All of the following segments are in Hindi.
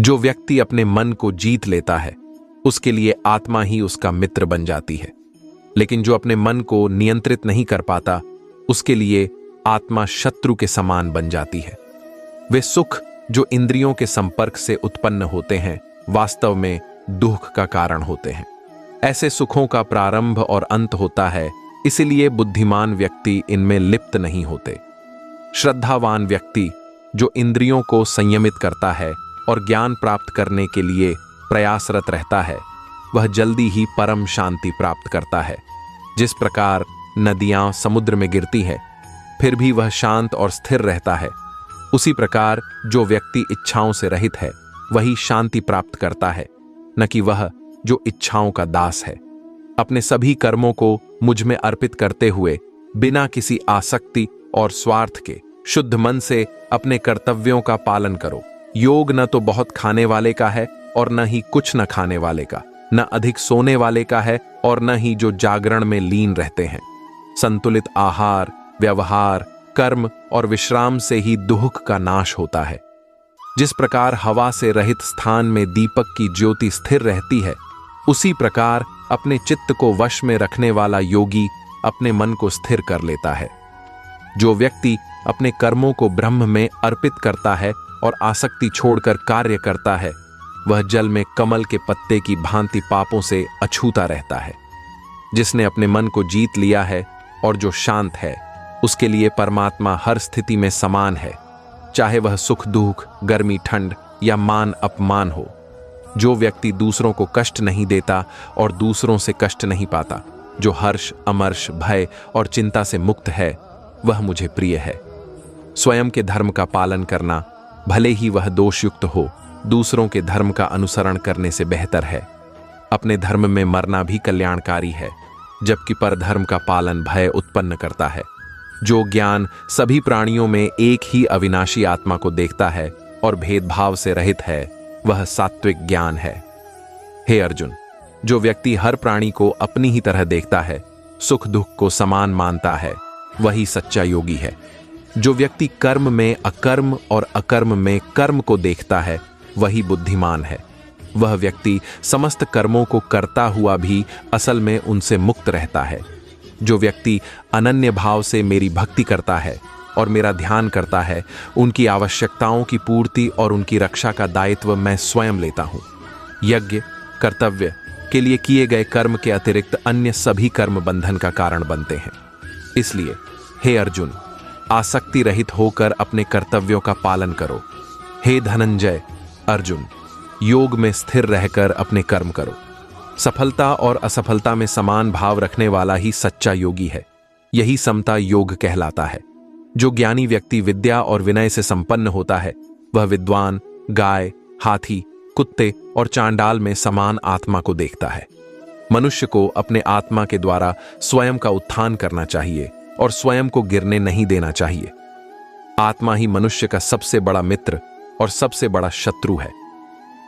जो व्यक्ति अपने मन को जीत लेता है उसके लिए आत्मा ही उसका मित्र बन जाती है, लेकिन जो अपने मन को नियंत्रित नहीं कर पाता उसके लिए आत्मा शत्रु के समान बन जाती है। वे सुख जो इंद्रियों के संपर्क से उत्पन्न होते हैं वास्तव में दुख का कारण होते हैं। ऐसे सुखों का प्रारंभ और अंत होता है, इसलिए बुद्धिमान व्यक्ति इनमें लिप्त नहीं होते। श्रद्धावान व्यक्ति जो इंद्रियों को संयमित करता है और ज्ञान प्राप्त करने के लिए प्रयासरत रहता है, वह जल्दी ही परम शांति प्राप्त करता है। जिस प्रकार नदियां समुद्र में गिरती है फिर भी वह शांत और स्थिर रहता है, उसी प्रकार जो व्यक्ति इच्छाओं से रहित है वही शांति प्राप्त करता है, न कि वह जो इच्छाओं का दास है। अपने सभी कर्मों को मुझ में अर्पित करते हुए बिना किसी आसक्ति और स्वार्थ के शुद्ध मन से अपने कर्तव्यों का पालन करो। योग न तो बहुत खाने वाले का है और न ही कुछ न खाने वाले का, न अधिक सोने वाले का है और न ही जो जागरण में लीन रहते हैं। संतुलित आहार, व्यवहार, कर्म और विश्राम से ही दुख का नाश होता है। जिस प्रकार हवा से रहित स्थान में दीपक की ज्योति स्थिर रहती है, उसी प्रकार अपने चित्त को वश में रखने वाला योगी अपने मन को स्थिर कर लेता है। जो व्यक्ति अपने कर्मों को ब्रह्म में अर्पित करता है और आसक्ति छोड़कर कार्य करता है, वह जल में कमल के पत्ते की भांति पापों से अछूता रहता है। जिसने अपने मन को जीत लिया है और जो शांत है, उसके लिए परमात्मा हर स्थिति में समान है, चाहे वह सुख दुख, गर्मी ठंड या मान अपमान हो। जो व्यक्ति दूसरों को कष्ट नहीं देता और दूसरों से कष्ट नहीं पाता, जो हर्ष, अमर्ष, भय और चिंता से मुक्त है, वह मुझे प्रिय है। स्वयं के धर्म का पालन करना, भले ही वह दोषयुक्त हो, दूसरों के धर्म का अनुसरण करने से बेहतर है। अपने धर्म में मरना भी कल्याणकारी है, जबकि परधर्म का पालन भय उत्पन्न करता है। जो ज्ञान सभी प्राणियों में एक ही अविनाशी आत्मा को देखता है और भेदभाव से रहित है, वह सात्विक ज्ञान है। हे अर्जुन, जो व्यक्ति हर प्राणी को अपनी ही तरह देखता है, सुख दुख को समान मानता है, वही सच्चा योगी है। जो व्यक्ति कर्म में अकर्म और अकर्म में कर्म को देखता है, वही बुद्धिमान है। वह व्यक्ति समस्त कर्मों को करता हुआ भी असल में उनसे मुक्त रहता है। जो व्यक्ति अनन्य भाव से मेरी भक्ति करता है और मेरा ध्यान करता है, उनकी आवश्यकताओं की पूर्ति और उनकी रक्षा का दायित्व मैं स्वयं लेता हूँ। यज्ञ, कर्तव्य के लिए किए गए कर्म के अतिरिक्त अन्य सभी कर्म बंधन का कारण बनते हैं। इसलिए हे अर्जुन, आसक्ति रहित होकर अपने कर्तव्यों का पालन करो। हे धनंजय, अर्जुन, योग में स्थिर रहकर अपने कर्म करो। सफलता और असफलता में समान भाव रखने वाला ही सच्चा योगी है। यही समता योग कहलाता है। जो ज्ञानी व्यक्ति विद्या और विनय से संपन्न होता है, वह विद्वान, गाय, हाथी, कुत्ते और चांडाल में समान आत्मा को देखता है। मनुष्य को अपने आत्मा के द्वारा स्वयं का उत्थान करना चाहिए और स्वयं को गिरने नहीं देना चाहिए। आत्मा ही मनुष्य का सबसे बड़ा मित्र और सबसे बड़ा शत्रु है।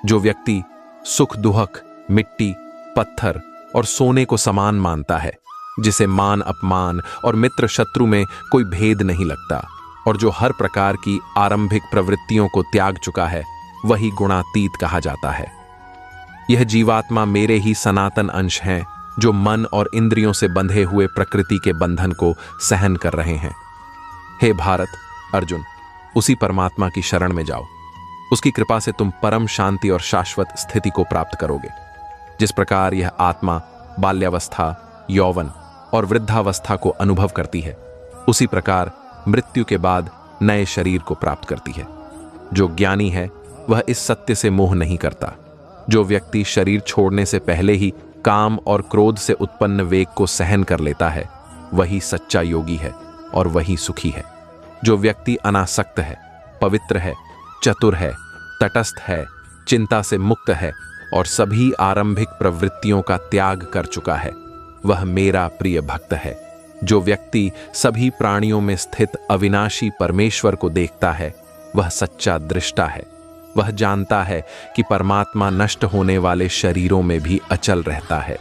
जो व्यक्ति सुख दुहक, मिट्टी, पत्थर और सोने को समान मानता है, जिसे मान अपमान और मित्र शत्रु में कोई भेद नहीं लगता, और जो हर प्रकार की आरंभिक प्रवृत्तियों को त्याग चुका है, वही गुणातीत कहा जाता है। यह जीवात्मा मेरे ही सनातन अंश हैं, जो मन और इंद्रियों से बंधे हुए प्रकृति के बंधन को सहन कर रहे हैं। हे भारत, अर्जुन, उसी परमात्मा की शरण में जाओ। उसकी कृपा से तुम परम शांति और शाश्वत स्थिति को प्राप्त करोगे। जिस प्रकार यह आत्मा बाल्यावस्था, यौवन और वृद्धावस्था को अनुभव करती है, उसी प्रकार मृत्यु के बाद नए शरीर को प्राप्त करती है। जो ज्ञानी है वह इस सत्य से मोह नहीं करता। जो व्यक्ति शरीर छोड़ने से पहले ही काम और क्रोध से उत्पन्न वेग को सहन कर लेता है, वही सच्चा योगी है और वही सुखी है। जो व्यक्ति अनासक्त है, पवित्र है, चतुर है, तटस्थ है, चिंता से मुक्त है और सभी आरंभिक प्रवृत्तियों का त्याग कर चुका है, वह मेरा प्रिय भक्त है। जो व्यक्ति सभी प्राणियों में स्थित अविनाशी परमेश्वर को देखता है, वह सच्चा दृष्टा है। वह जानता है कि परमात्मा नष्ट होने वाले शरीरों में भी अचल रहता है।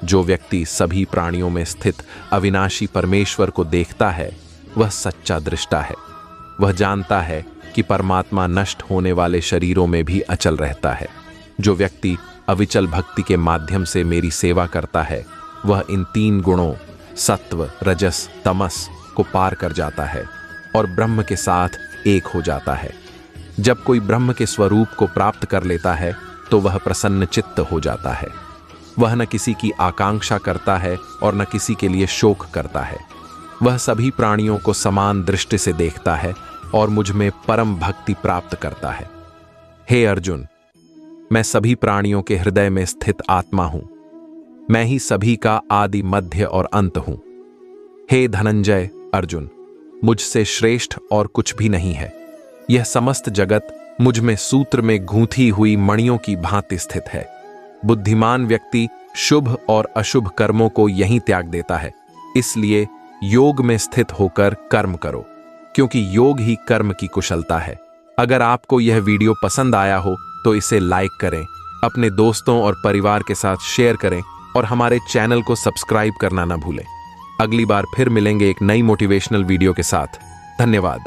जो व्यक्ति सभी प्राणियों में स्थित अविनाशी परमेश्वर को देखता है, वह सच्चा दृष्टा है। वह जानता है कि परमात्मा नष्ट होने वाले शरीरों में भी अचल रहता है। जो व्यक्ति अविचल भक्ति के माध्यम से मेरी सेवा करता है वह इन 3 गुणों सत्व, रजस, तमस को पार कर जाता है और ब्रह्म के साथ एक हो जाता है। जब कोई ब्रह्म के स्वरूप को प्राप्त कर लेता है तो वह प्रसन्न चित्त हो जाता है। वह न किसी की आकांक्षा करता है और न किसी के लिए शोक करता है। वह सभी प्राणियों को समान दृष्टि से देखता है और मुझ में परम भक्ति प्राप्त करता है। हे अर्जुन, मैं सभी प्राणियों के हृदय में स्थित आत्मा हूं। मैं ही सभी का आदि, मध्य और अंत हूं। हे धनंजय अर्जुन, मुझसे श्रेष्ठ और कुछ भी नहीं है। यह समस्त जगत मुझ में सूत्र में गूंथी हुई मणियों की भांति स्थित है। बुद्धिमान व्यक्ति शुभ और अशुभ कर्मों को यहीं त्याग देता है। इसलिए योग में स्थित होकर कर्म करो, क्योंकि योग ही कर्म की कुशलता है। अगर आपको यह वीडियो पसंद आया हो तो इसे लाइक करें, अपने दोस्तों और परिवार के साथ शेयर करें और हमारे चैनल को सब्सक्राइब करना न भूलें। अगली बार फिर मिलेंगे एक नई मोटिवेशनल वीडियो के साथ। धन्यवाद।